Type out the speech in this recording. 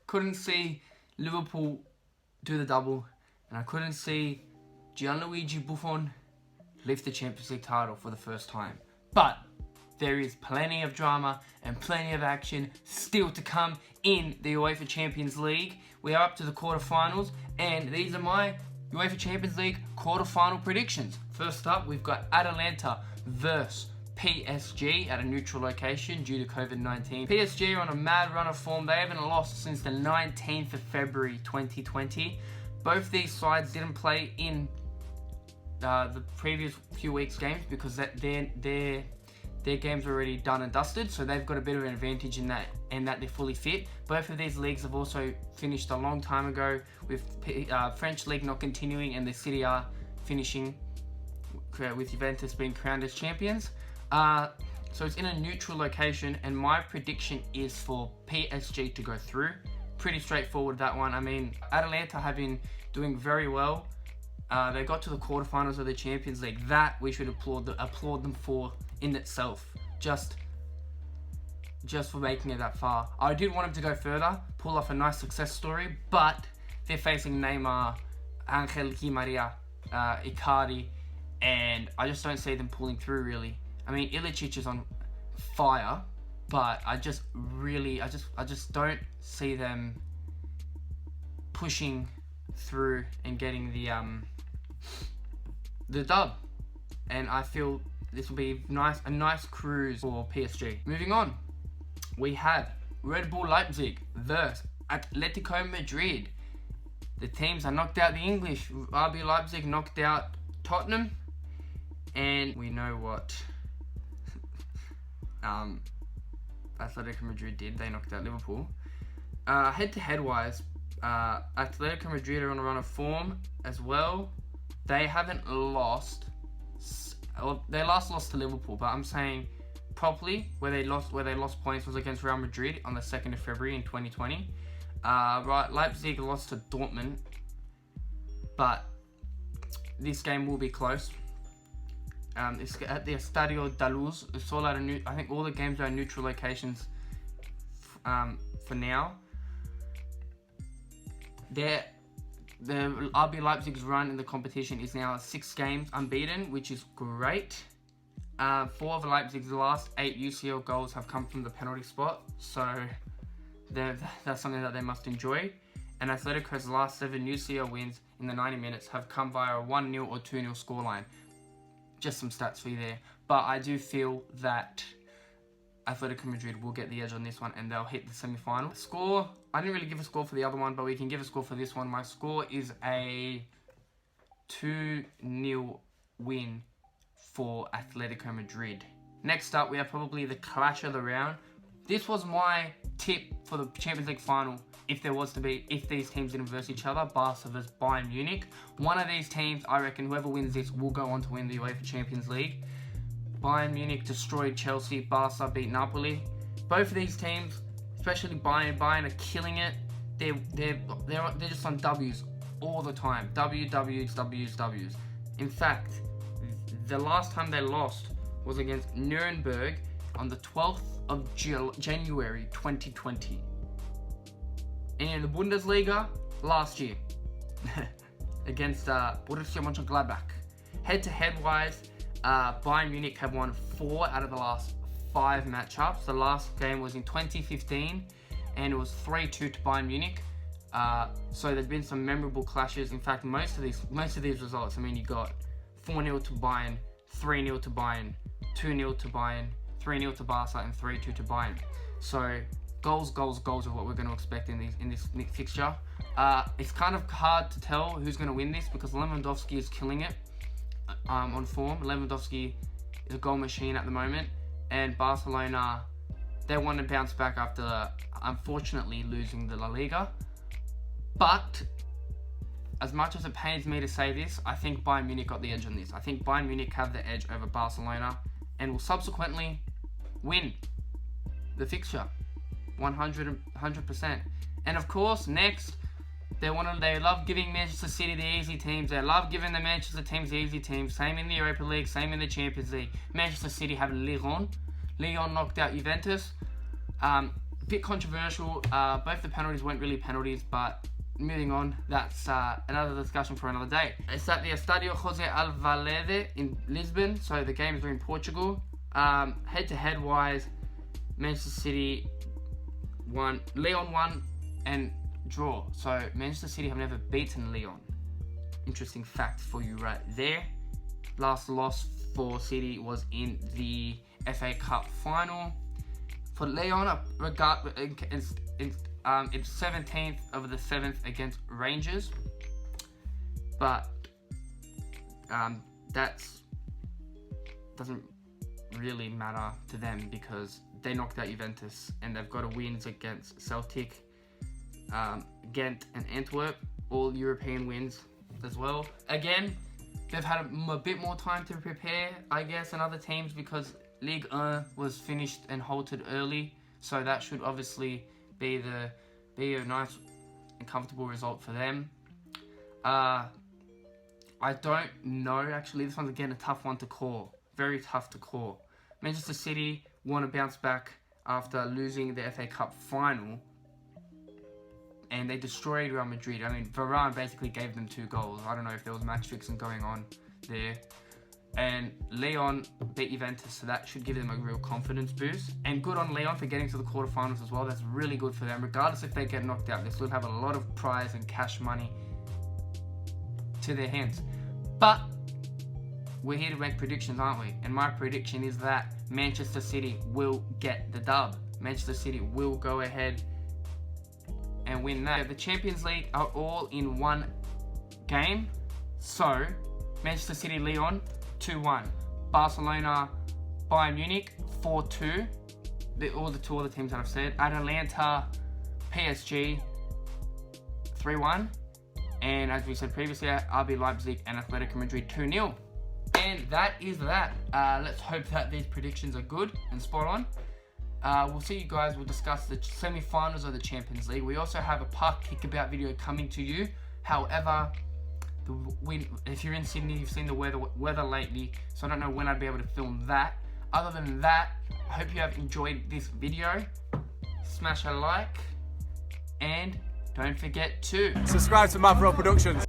couldn't see Liverpool do the double, and I couldn't see Gianluigi Buffon lift the Champions League title for the first time. But there is plenty of drama and plenty of action still to come in the UEFA Champions League. We are up to the quarterfinals, and these are my UEFA Champions League quarterfinal predictions. First up, we've got Atalanta versus PSG at a neutral location due to COVID-19. PSG are on a mad run of form. They haven't lost since the 19th of February 2020. Both these sides didn't play in the previous few weeks' games because their games are already done and dusted, so they've got a bit of an advantage in that, and that they're fully fit. Both of these leagues have also finished a long time ago, with French league not continuing and the Serie A finishing, with Juventus being crowned as champions. So it's in a neutral location, and my prediction is for PSG to go through. Pretty straightforward, that one. I mean, Atalanta have been doing very well. They got to the quarterfinals of the Champions League. That we should applaud them for in itself, just for making it that far. I did want them to go further, pull off a nice success story, but they're facing Neymar, Angel Di Maria, Icardi, and I just don't see them pulling through, really. I mean, Ilicic is on fire, but I just don't see them pushing through and getting the dub. And I feel this will be a nice cruise for PSG. Moving on, we have Red Bull Leipzig versus Atletico Madrid. The teams are knocked out the English. RB Leipzig knocked out Tottenham, and we know what Atletico Madrid did. They knocked out Liverpool. Head-to-head wise, Atletico Madrid are on a run of form as well. They haven't lost. They last lost to Liverpool, but I'm saying properly where they lost points was against Real Madrid on the 2nd of February in 2020. Leipzig lost to Dortmund, but this game will be close. It's at the Estadio da Luz. It's all I think all the games are in neutral locations for now. The RB Leipzig's run in the competition is now 6 games unbeaten, which is great. 4 of Leipzig's last 8 UCL goals have come from the penalty spot, so that's something that they must enjoy. And Atletico's last 7 UCL wins in the 90 minutes have come via a 1-0 or 2-0 scoreline. Just some stats for you there. But I do feel that Atletico Madrid will get the edge on this one, and they'll hit the semi-final. Score, I didn't really give a score for the other one, but we can give a score for this one. My score is a 2-0 win for Atletico Madrid. Next up, we have probably the clash of the round. This was my tip for the Champions League final, if these teams didn't verse each other, Barca vs Bayern Munich. One of these teams, I reckon whoever wins this will go on to win the UEFA Champions League. Bayern Munich destroyed Chelsea, Barca beat Napoli. Both of these teams, especially Bayern are killing it. They're just on W's all the time. W's. In fact, the last time they lost was against Nuremberg on the 12th of January 2020. And in the Bundesliga last year against Borussia Mönchengladbach. Head-to-head wise, Bayern Munich have won 4 out of the last 5 matchups. The last game was in 2015, and it was 3-2 to Bayern Munich. So there's been some memorable clashes. In fact, most of these results, I mean, you got 4-0 to Bayern, 3-0 to Bayern, 2-0 to Bayern, 3-0 to Barca, and 3-2 to Bayern. So goals are what we're going to expect in this fixture. It's kind of hard to tell who's going to win this because Lewandowski is killing it on form. Lewandowski is a goal machine at the moment, and Barcelona, they want to bounce back after unfortunately losing the La Liga. But as much as it pains me to say this, I think Bayern Munich got the edge on this. I think Bayern Munich have the edge over Barcelona and will subsequently win the fixture 100%. And of course, next, they love giving Manchester City the easy teams. They love giving the Manchester teams the easy teams. Same in the Europa League, same in the Champions League. Manchester City have Lyon. Lyon knocked out Juventus. bit controversial. Both the penalties weren't really penalties, but moving on, that's another discussion for another day. It's at the Estadio José Alvalade in Lisbon, so the games are in Portugal. Head-to-head wise, Manchester City won, Lyon won, and draw. So Manchester City have never beaten Lyon. Interesting fact for you right there. Last loss for City was in the FA Cup final. For Lyon, it's 17th of the 7th against Rangers, but that doesn't really matter to them because they knocked out Juventus and they've got wins against Celtic, Ghent and Antwerp, all European wins as well. Again, they've had a bit more time to prepare, I guess, than other teams because Ligue 1 was finished and halted early, so that should obviously be a nice and comfortable result for them. I don't know, actually. This one's again a tough one to call. Very tough to call. Manchester City want to bounce back after losing the FA Cup final, and they destroyed Real Madrid. I mean, Varane basically gave them 2 goals. I don't know if there was match fixing going on there. And Lyon beat Juventus, so that should give them a real confidence boost. And good on Lyon for getting to the quarterfinals as well. That's really good for them. Regardless if they get knocked out, they still have a lot of prize and cash money to their hands. But we're here to make predictions, aren't we? And my prediction is that Manchester City will get the dub. Manchester City will go ahead and win that. The Champions League are all in one game. So, Manchester City, Lyon, 2-1. Barcelona, Bayern Munich, 4-2. All the 2 other teams that I've said. Atalanta, PSG, 3-1. And as we said previously, RB Leipzig and Atletico Madrid, 2-0. And that is that. Let's hope that these predictions are good and spot on. We'll see you guys. We'll discuss the semi-finals of the Champions League. We also have a Park Kickabout video coming to you. However, if you're in Sydney, you've seen the weather lately, so I don't know when I'd be able to film that. Other than that, I hope you have enjoyed this video. Smash a like, and don't forget to subscribe to Mavro Productions.